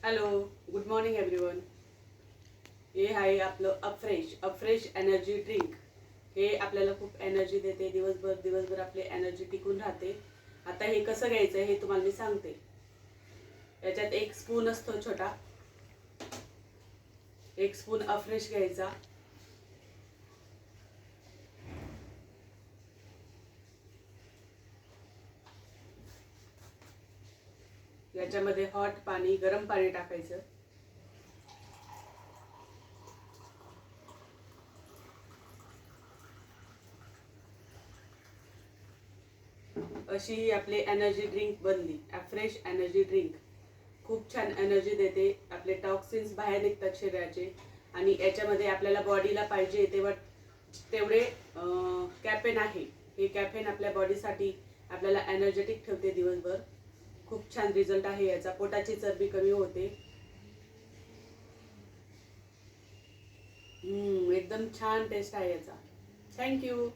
Hello, good morning everyone. हे आहे आपलं अफ्रेश एनर्जी ड्रिंक. हे आपल्याला खूप एनर्जी देते. दिवसभर आपली एनर्जी टिकून राहते. आता हे कसं घ्यायचं हे तुम्हाला मी सांगते. याच्यात 1 स्पून असतो छोटा, 1 स्पून अफ्रेश घ्यायचा. याच्यामध्ये गरम पाणी टाकायचं. अशी ही आपली एनर्जी ड्रिंक बनली. अफ्रेश एनर्जी ड्रिंक खूप छान एनर्जी देते. आपले टॉक्सिन्स बाहेर निघतात शरीराचे. आणि याच्यामध्ये आपल्याला बॉडीला पाहिजे तेवढे कॅफेन आहे. हे कॅफेन आपल्या बॉडीसाठी आपल्याला एनर्जेटिक ठेवते दिवसभर. खूप छान रिझल्ट आहे याचा. पोटाची चरबी कमी होते. एकदम छान टेस्ट आहे याचा. थँक्यू.